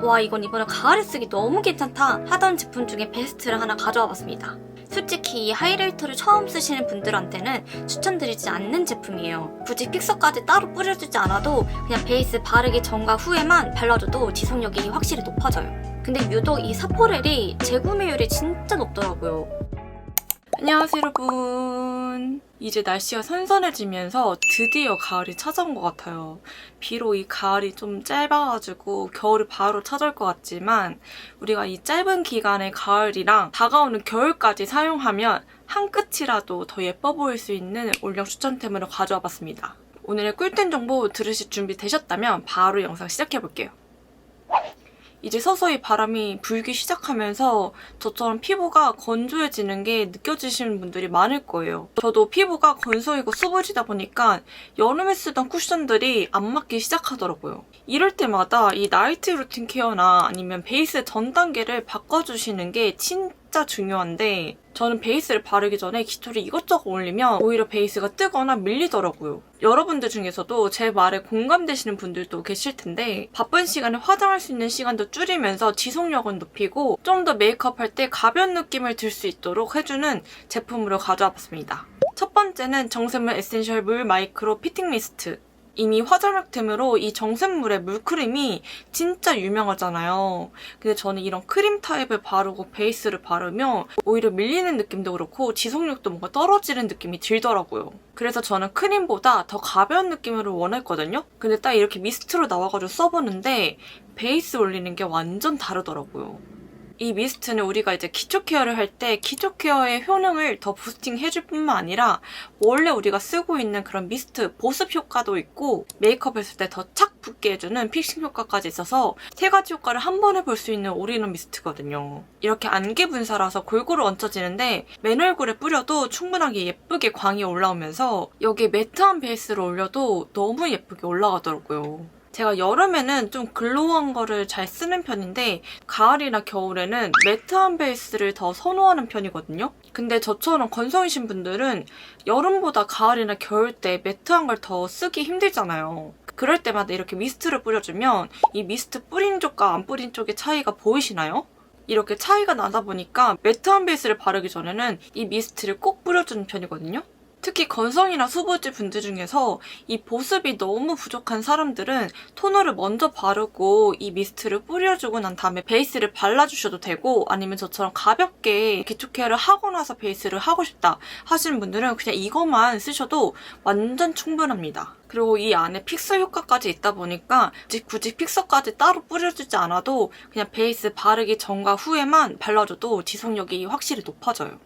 와, 이건 이번에 가을에 쓰기 너무 괜찮다 하던 제품 중에 베스트를 하나 가져와 봤습니다. 솔직히 이 하이라이터를 처음 쓰시는 분들한테는 추천드리지 않는 제품이에요. 굳이 픽서까지 따로 뿌려주지 않아도 그냥 베이스 바르기 전과 후에만 발라줘도 지속력이 확실히 높아져요. 근데 유독 이 사포렐이 재구매율이 진짜 높더라고요. 안녕하세요 여러분. 이제 날씨가 선선해지면서 드디어 가을이 찾아온 것 같아요. 비록 이 가을이 좀 짧아가지고 겨울이 바로 찾아올 것 같지만 우리가 이 짧은 기간의 가을이랑 다가오는 겨울까지 사용하면 한 끗이라도 더 예뻐 보일 수 있는 올영 추천템으로 가져와 봤습니다. 오늘의 꿀템 정보 들으실 준비 되셨다면 바로 영상 시작해볼게요. 이제 서서히 바람이 불기 시작하면서 저처럼 피부가 건조해지는 게 느껴지시는 분들이 많을 거예요. 저도 피부가 건성이고 수분이다 보니까 여름에 쓰던 쿠션들이 안 맞기 시작하더라고요. 이럴 때마다 이 나이트 루틴 케어나 아니면 베이스 전 단계를 바꿔주시는 게 진짜 중요한데 저는 베이스를 바르기 전에 기초를 이것저것 올리면 오히려 베이스가 뜨거나 밀리더라고요. 여러분들 중에서도 제 말에 공감되시는 분들도 계실 텐데 바쁜 시간에 화장할 수 있는 시간도 줄이면서 지속력은 높이고 좀 더 메이크업 할 때 가벼운 느낌을 들 수 있도록 해주는 제품으로 가져와 봤습니다. 첫 번째는 정샘물 에센셜 물 마이크로 피팅 미스트. 이미 화장용템으로 이 정샘물의 물크림이 진짜 유명하잖아요. 근데 저는 이런 크림 타입을 바르고 베이스를 바르면 오히려 밀리는 느낌도 그렇고 지속력도 뭔가 떨어지는 느낌이 들더라고요. 그래서 저는 크림보다 더 가벼운 느낌으로 원했거든요. 근데 딱 이렇게 미스트로 나와가지고 써보는데 베이스 올리는 게 완전 다르더라고요. 이 미스트는 우리가 이제 기초 케어를 할 때 기초 케어의 효능을 더 부스팅 해줄 뿐만 아니라 원래 우리가 쓰고 있는 그런 미스트 보습 효과도 있고 메이크업 했을 때 더 착 붙게 해주는 픽싱 효과까지 있어서 세 가지 효과를 한 번에 볼 수 있는 올인원 미스트거든요. 이렇게 안개 분사라서 골고루 얹혀지는데 맨 얼굴에 뿌려도 충분하게 예쁘게 광이 올라오면서 여기에 매트한 베이스를 올려도 너무 예쁘게 올라가더라고요. 제가 여름에는 좀 글로우한 거를 잘 쓰는 편인데 가을이나 겨울에는 매트한 베이스를 더 선호하는 편이거든요. 근데 저처럼 건성이신 분들은 여름보다 가을이나 겨울 때 매트한 걸 더 쓰기 힘들잖아요. 그럴 때마다 이렇게 미스트를 뿌려주면 이 미스트 뿌린 쪽과 안 뿌린 쪽의 차이가 보이시나요? 이렇게 차이가 나다 보니까 매트한 베이스를 바르기 전에는 이 미스트를 꼭 뿌려주는 편이거든요. 특히 건성이나 수부지 분들 중에서 이 보습이 너무 부족한 사람들은 토너를 먼저 바르고 이 미스트를 뿌려주고 난 다음에 베이스를 발라주셔도 되고 아니면 저처럼 가볍게 기초 케어를 하고 나서 베이스를 하고 싶다 하시는 분들은 그냥 이것만 쓰셔도 완전 충분합니다. 그리고 이 안에 픽서 효과까지 있다 보니까 굳이 픽서까지 따로 뿌려주지 않아도 그냥 베이스 바르기 전과 후에만 발라줘도 지속력이 확실히 높아져요.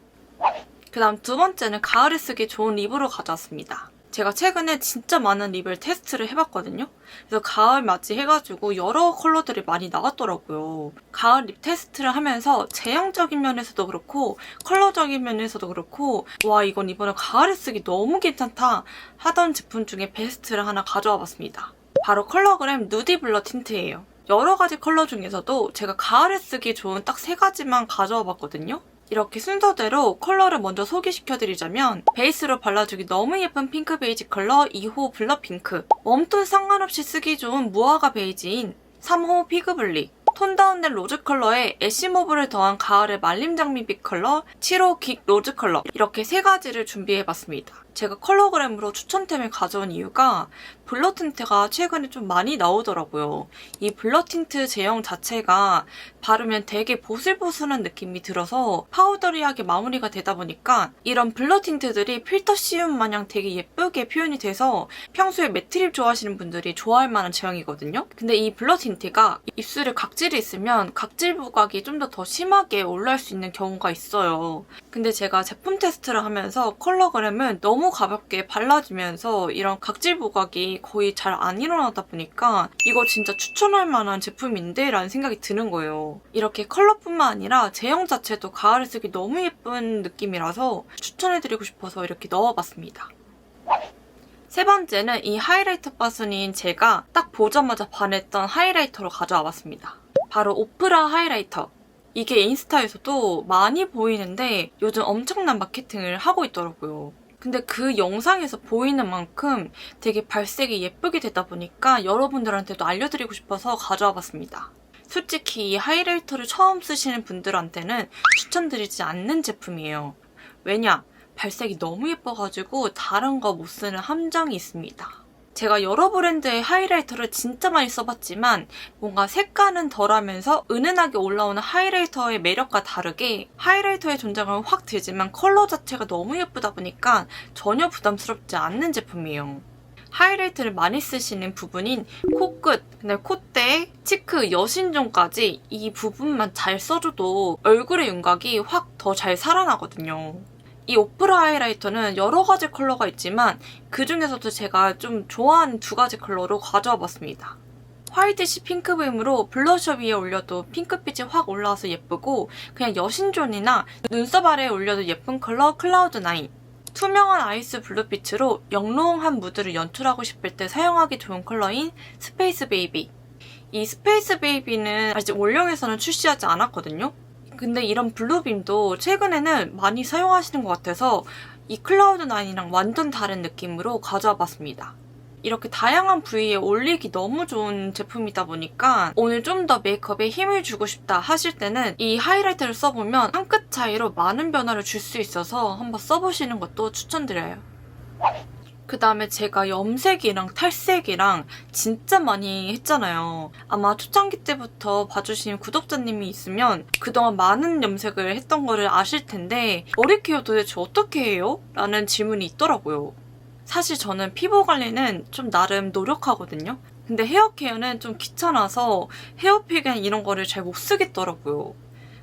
그 다음 두 번째는 가을에 쓰기 좋은 립으로 가져왔습니다. 제가 최근에 진짜 많은 립을 테스트를 해봤거든요. 그래서 가을 맞이 해가지고 여러 컬러들이 많이 나왔더라고요. 가을 립 테스트를 하면서 제형적인 면에서도 그렇고 컬러적인 면에서도 그렇고 와, 이건 이번에 가을에 쓰기 너무 괜찮다 하던 제품 중에 베스트를 하나 가져와 봤습니다. 바로 컬러그램 누디 블러 틴트예요. 여러 가지 컬러 중에서도 제가 가을에 쓰기 좋은 딱 세 가지만 가져와 봤거든요. 이렇게 순서대로 컬러를 먼저 소개시켜드리자면 베이스로 발라주기 너무 예쁜 핑크 베이지 컬러 2호 블러 핑크, 웜톤 상관없이 쓰기 좋은 무화과 베이지인 3호 피그블리, 톤 다운된 로즈 컬러에 애쉬모브를 더한 가을의 말림 장미빛 컬러 7호 긱 로즈 컬러, 이렇게 세 가지를 준비해봤습니다. 제가 컬러그램으로 추천템을 가져온 이유가 블러 틴트가 최근에 좀 많이 나오더라고요. 이 블러 틴트 제형 자체가 바르면 되게 보슬보슬한 느낌이 들어서 파우더리하게 마무리가 되다 보니까 이런 블러 틴트들이 필터 시움 마냥 되게 예쁘게 표현이 돼서 평소에 매트립 좋아하시는 분들이 좋아할 만한 제형이거든요. 근데 이 블러 틴트가 입술에 각질이 있으면 각질 부각이 좀 더 심하게 올라올 수 있는 경우가 있어요. 근데 제가 제품 테스트를 하면서 컬러그램은 너무 가볍게 발라주면서 이런 각질 부각이 거의 잘 안 일어나다 보니까 이거 진짜 추천할 만한 제품인데? 라는 생각이 드는 거예요. 이렇게 컬러뿐만 아니라 제형 자체도 가을에 쓰기 너무 예쁜 느낌이라서 추천해드리고 싶어서 이렇게 넣어봤습니다. 세 번째는 이 하이라이터 바순인 제가 딱 보자마자 반했던 하이라이터로 가져와 봤습니다. 바로 오프라 하이라이터. 이게 인스타에서도 많이 보이는데 요즘 엄청난 마케팅을 하고 있더라고요. 근데 그 영상에서 보이는 만큼 되게 발색이 예쁘게 되다 보니까 여러분들한테도 알려드리고 싶어서 가져와 봤습니다. 솔직히 이 하이라이터를 처음 쓰시는 분들한테는 추천드리지 않는 제품이에요. 왜냐? 발색이 너무 예뻐가지고 다른 거 못 쓰는 함정이 있습니다. 제가 여러 브랜드의 하이라이터를 진짜 많이 써봤지만 뭔가 색감은 덜하면서 은은하게 올라오는 하이라이터의 매력과 다르게 하이라이터의 존재감은 확 들지만 컬러 자체가 너무 예쁘다 보니까 전혀 부담스럽지 않는 제품이에요. 하이라이터를 많이 쓰시는 부분인 코끝, 그다음에 콧대, 치크, 여신존까지 이 부분만 잘 써줘도 얼굴의 윤곽이 확 더 잘 살아나거든요. 이 오프라 하이라이터는 여러 가지 컬러가 있지만 그 중에서도 제가 좀 좋아하는 두 가지 컬러로 가져와 봤습니다. 화이트시 핑크빔으로 블러셔 위에 올려도 핑크빛이 확 올라와서 예쁘고 그냥 여신존이나 눈썹 아래에 올려도 예쁜 컬러 클라우드9. 투명한 아이스 블루빛으로 영롱한 무드를 연출하고 싶을 때 사용하기 좋은 컬러인 스페이스 베이비. 이 스페이스 베이비는 아직 올영에서는 출시하지 않았거든요. 근데 이런 블루빔도 최근에는 많이 사용하시는 것 같아서 이 클라우드9이랑 완전 다른 느낌으로 가져와 봤습니다. 이렇게 다양한 부위에 올리기 너무 좋은 제품이다 보니까 오늘 좀 더 메이크업에 힘을 주고 싶다 하실 때는 이 하이라이터를 써보면 한 끗 차이로 많은 변화를 줄 수 있어서 한번 써보시는 것도 추천드려요. 그 다음에 제가 염색이랑 탈색이랑 진짜 많이 했잖아요. 아마 초창기 때부터 봐주신 구독자님이 있으면 그동안 많은 염색을 했던 거를 아실 텐데 머리 케어 도대체 어떻게 해요? 라는 질문이 있더라고요. 사실 저는 피부 관리는 좀 나름 노력하거든요. 근데 헤어 케어는 좀 귀찮아서 헤어픽이나 이런 거를 잘 못 쓰겠더라고요.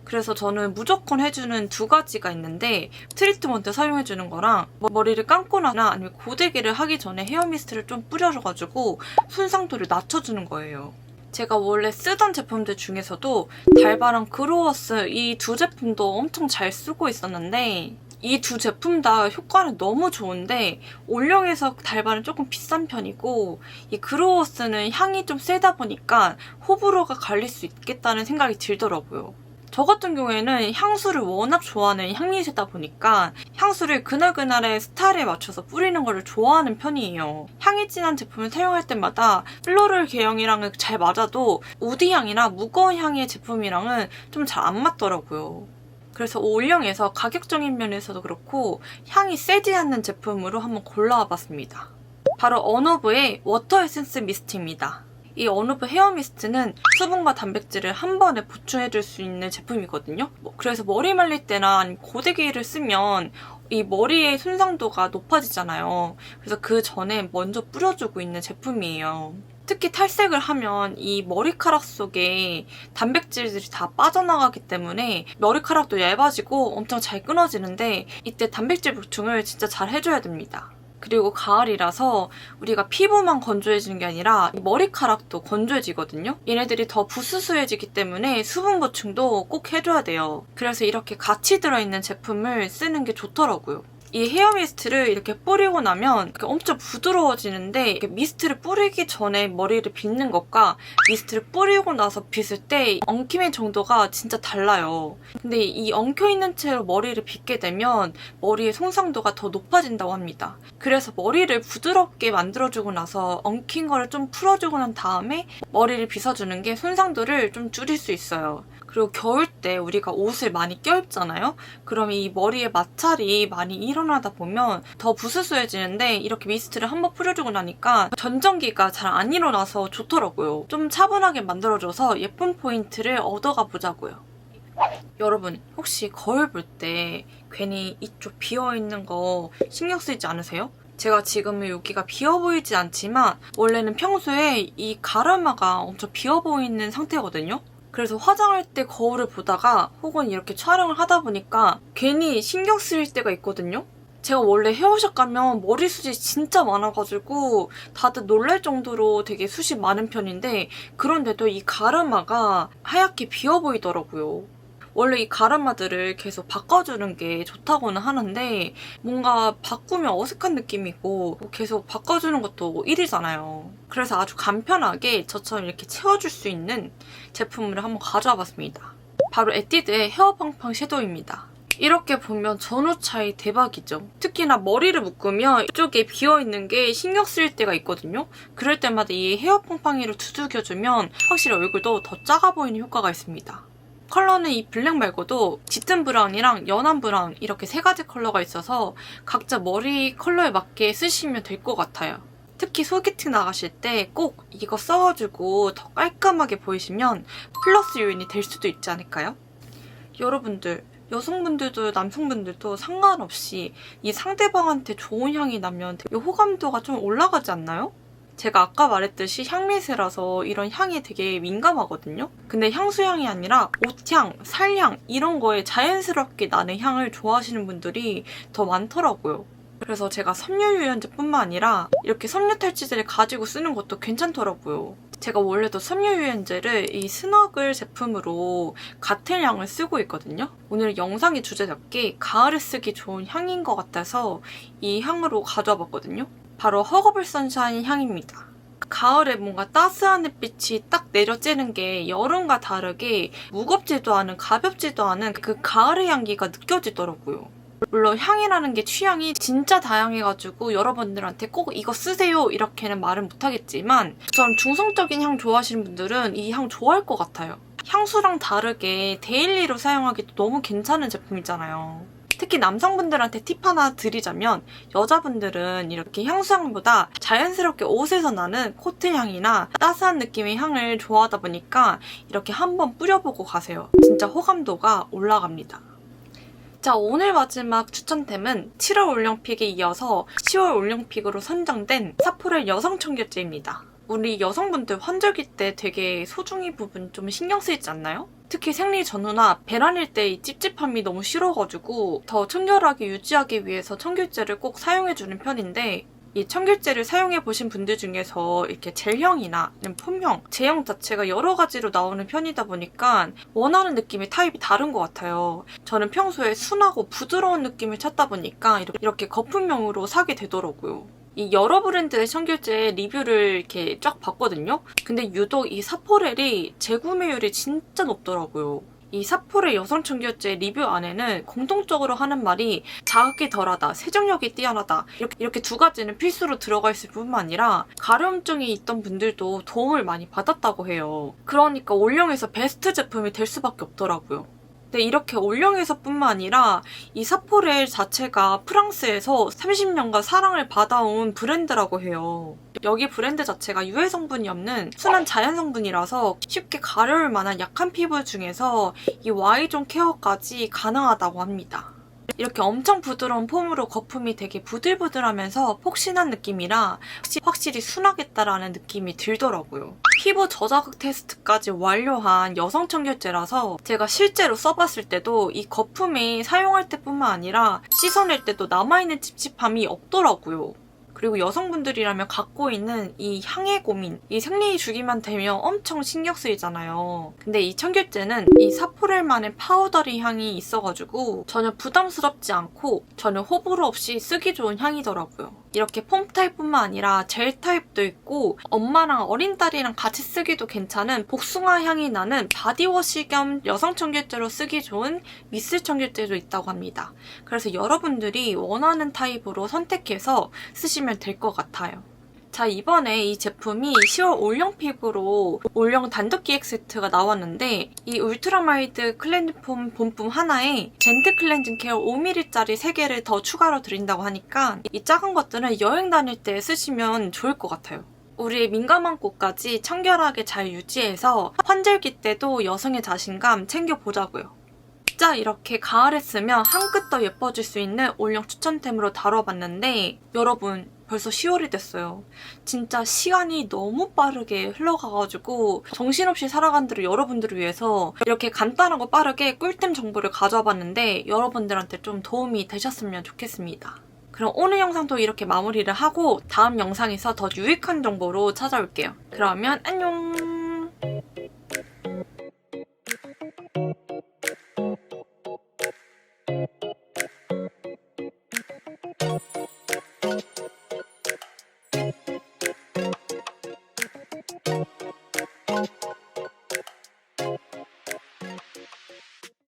그래서 저는 무조건 해주는 두 가지가 있는데 트리트먼트 사용해주는 거랑 머리를 감고 나나 아니면 고데기를 하기 전에 헤어미스트를 좀 뿌려줘가지고 손상도를 낮춰주는 거예요. 제가 원래 쓰던 제품들 중에서도 달바랑 그로워스 이 두 제품도 엄청 잘 쓰고 있었는데 이 두 제품 다 효과는 너무 좋은데 올영에서 달바는 조금 비싼 편이고 이 그로워스는 향이 좀 세다 보니까 호불호가 갈릴 수 있겠다는 생각이 들더라고요. 저 같은 경우에는 향수를 워낙 좋아하는 향리세다 보니까 향수를 그날그날의 스타일에 맞춰서 뿌리는 거를 좋아하는 편이에요. 향이 진한 제품을 사용할 때마다 플로럴 계형이랑은 잘 맞아도 우디 향이나 무거운 향의 제품이랑은 좀 잘 안 맞더라고요. 그래서 올영에서 가격적인 면에서도 그렇고 향이 세지 않는 제품으로 한번 골라와 봤습니다. 바로 언어브의 워터 에센스 미스트입니다. 이 언어브 헤어 미스트는 수분과 단백질을 한 번에 보충해줄 수 있는 제품이거든요. 그래서 머리 말릴 때나 아니면 고데기를 쓰면 이 머리의 손상도가 높아지잖아요. 그래서 그 전에 먼저 뿌려주고 있는 제품이에요. 특히 탈색을 하면 이 머리카락 속에 단백질들이 다 빠져나가기 때문에 머리카락도 얇아지고 엄청 잘 끊어지는데 이때 단백질 보충을 진짜 잘 해줘야 됩니다. 그리고 가을이라서 우리가 피부만 건조해지는 게 아니라 머리카락도 건조해지거든요. 얘네들이 더 부스스해지기 때문에 수분 보충도 꼭 해줘야 돼요. 그래서 이렇게 같이 들어있는 제품을 쓰는 게 좋더라고요. 이 헤어 미스트를 이렇게 뿌리고 나면 엄청 부드러워지는데 이렇게 미스트를 뿌리기 전에 머리를 빗는 것과 미스트를 뿌리고 나서 빗을 때 엉킴의 정도가 진짜 달라요. 근데 이 엉켜있는 채로 머리를 빗게 되면 머리의 손상도가 더 높아진다고 합니다. 그래서 머리를 부드럽게 만들어주고 나서 엉킨 거를 좀 풀어주고 난 다음에 머리를 빗어주는 게 손상도를 좀 줄일 수 있어요. 그리고 겨울 때 우리가 옷을 많이 껴입잖아요? 그러면 이 머리에 마찰이 많이 일어나다 보면 더 부스스해지는데 이렇게 미스트를 한번 뿌려주고 나니까 전정기가 잘 안 일어나서 좋더라고요. 좀 차분하게 만들어줘서 예쁜 포인트를 얻어가 보자고요. 여러분, 혹시 거울 볼 때 괜히 이쪽 비어있는 거 신경 쓰이지 않으세요? 제가 지금은 여기가 비어 보이지 않지만 원래는 평소에 이 가르마가 엄청 비어 보이는 상태거든요? 그래서 화장할 때 거울을 보다가 혹은 이렇게 촬영을 하다 보니까 괜히 신경 쓰일 때가 있거든요? 제가 원래 헤어샵 가면 머리숱이 진짜 많아가지고 다들 놀랄 정도로 되게 숱이 많은 편인데 그런데도 이 가르마가 하얗게 비어 보이더라고요. 원래 이 가르마들을 계속 바꿔주는 게 좋다고는 하는데 뭔가 바꾸면 어색한 느낌이고 계속 바꿔주는 것도 일이잖아요. 그래서 아주 간편하게 저처럼 이렇게 채워줄 수 있는 제품을 한번 가져와 봤습니다. 바로 에뛰드의 헤어 팡팡 섀도우입니다. 이렇게 보면 전후 차이 대박이죠. 특히나 머리를 묶으면 이쪽에 비어있는 게 신경 쓰일 때가 있거든요. 그럴 때마다 이 헤어 팡팡이를 두들겨주면 확실히 얼굴도 더 작아 보이는 효과가 있습니다. 컬러는 이 블랙 말고도 짙은 브라운이랑 연한 브라운 이렇게 3가지 컬러가 있어서 각자 머리 컬러에 맞게 쓰시면 될 것 같아요. 특히 소개팅 나가실 때 꼭 이거 써가지고 더 깔끔하게 보이시면 플러스 요인이 될 수도 있지 않을까요? 여러분들, 여성분들도 남성분들도 상관없이 이 상대방한테 좋은 향이 나면 되게 호감도가 좀 올라가지 않나요? 제가 아까 말했듯이 향미세라서 이런 향에 되게 민감하거든요? 근데 향수향이 아니라 옷향, 살향 이런 거에 자연스럽게 나는 향을 좋아하시는 분들이 더 많더라고요. 그래서 제가 섬유유연제뿐만 아니라 이렇게 섬유탈취제를 가지고 쓰는 것도 괜찮더라고요. 제가 원래도 섬유유연제를 이 스너글 제품으로 같은 향을 쓰고 있거든요. 오늘 영상의 주제답게 가을에 쓰기 좋은 향인 것 같아서 이 향으로 가져와 봤거든요. 바로 허거블 선샤인 향입니다. 가을에 뭔가 따스한 햇빛이 딱 내려쬐는 게 여름과 다르게 무겁지도 않은 가볍지도 않은 그 가을의 향기가 느껴지더라고요. 물론 향이라는 게 취향이 진짜 다양해가지고 여러분들한테 꼭 이거 쓰세요 이렇게는 말은 못하겠지만 전 중성적인 향 좋아하시는 분들은 이 향 좋아할 것 같아요. 향수랑 다르게 데일리로 사용하기도 너무 괜찮은 제품이잖아요. 특히 남성분들한테 팁 하나 드리자면 여자분들은 이렇게 향수향보다 자연스럽게 옷에서 나는 코트향이나 따스한 느낌의 향을 좋아하다 보니까 이렇게 한번 뿌려보고 가세요. 진짜 호감도가 올라갑니다. 자, 오늘 마지막 추천템은 7월 올영픽에 이어서 10월 올영픽으로 선정된 사포렐 여성 청결제입니다. 우리 여성분들 환절기 때 되게 소중히 부분 좀 신경 쓰이지 않나요? 특히 생리 전후나 배란일 때 이 찝찝함이 너무 싫어가지고 더 청결하게 유지하기 위해서 청결제를 꼭 사용해주는 편인데 이 청결제를 사용해보신 분들 중에서 이렇게 젤형이나 폼형, 제형 자체가 여러 가지로 나오는 편이다 보니까 원하는 느낌의 타입이 다른 것 같아요. 저는 평소에 순하고 부드러운 느낌을 찾다 보니까 이렇게 거품형으로 사게 되더라고요. 이 여러 브랜드의 청결제 리뷰를 이렇게 쫙 봤거든요. 근데 유독 이 사포렐이 재구매율이 진짜 높더라고요. 이 사포렐 여성 청결제 리뷰 안에는 공통적으로 하는 말이 자극이 덜하다, 세정력이 뛰어나다 이렇게 2가지는 필수로 들어가 있을 뿐만 아니라 가려움증이 있던 분들도 도움을 많이 받았다고 해요. 그러니까 올영에서 베스트 제품이 될 수밖에 없더라고요. 근데 이렇게 올영에서뿐만 아니라 이 사포렐 자체가 프랑스에서 30년간 사랑을 받아온 브랜드라고 해요. 여기 브랜드 자체가 유해 성분이 없는 순한 자연 성분이라서 쉽게 가려울 만한 약한 피부 중에서 이 Y존 케어까지 가능하다고 합니다. 이렇게 엄청 부드러운 폼으로 거품이 되게 부들부들하면서 폭신한 느낌이라 확실히 순하겠다라는 느낌이 들더라고요. 피부 저자극 테스트까지 완료한 여성 청결제라서 제가 실제로 써봤을 때도 이 거품이 사용할 때뿐만 아니라 씻어낼 때도 남아있는 찝찝함이 없더라고요. 그리고 여성분들이라면 갖고 있는 이 향의 고민, 이 생리 주기만 되면 엄청 신경 쓰이잖아요. 근데 이 청결제는 이 사포렐만의 파우더리 향이 있어가지고 전혀 부담스럽지 않고 전혀 호불호 없이 쓰기 좋은 향이더라고요. 이렇게 폼 타입뿐만 아니라 젤 타입도 있고 엄마랑 어린딸이랑 같이 쓰기도 괜찮은 복숭아 향이 나는 바디워시 겸 여성 청결제로 쓰기 좋은 미스 청결제도 있다고 합니다. 그래서 여러분들이 원하는 타입으로 선택해서 쓰시면 될 것 같아요. 자, 이번에 이 제품이 10월 올영픽으로 올영 단독 기획 세트가 나왔는데 이 울트라마일드 클렌징 폼 본품 하나에 젠트 클렌징 케어 5ml짜리 3개를 더 추가로 드린다고 하니까 이 작은 것들은 여행 다닐 때 쓰시면 좋을 것 같아요. 우리의 민감한 곳까지 청결하게 잘 유지해서 환절기 때도 여성의 자신감 챙겨보자고요. 자, 이렇게 가을에 쓰면 한 끗 더 예뻐질 수 있는 올영 추천템으로 다뤄봤는데 여러분 벌써 10월이 됐어요. 진짜 시간이 너무 빠르게 흘러가가지고 정신없이 살아간들을 여러분들을 위해서 이렇게 간단하고 빠르게 꿀템 정보를 가져와 봤는데 여러분들한테 좀 도움이 되셨으면 좋겠습니다. 그럼 오늘 영상도 이렇게 마무리를 하고 다음 영상에서 더 유익한 정보로 찾아올게요. 그러면 안녕!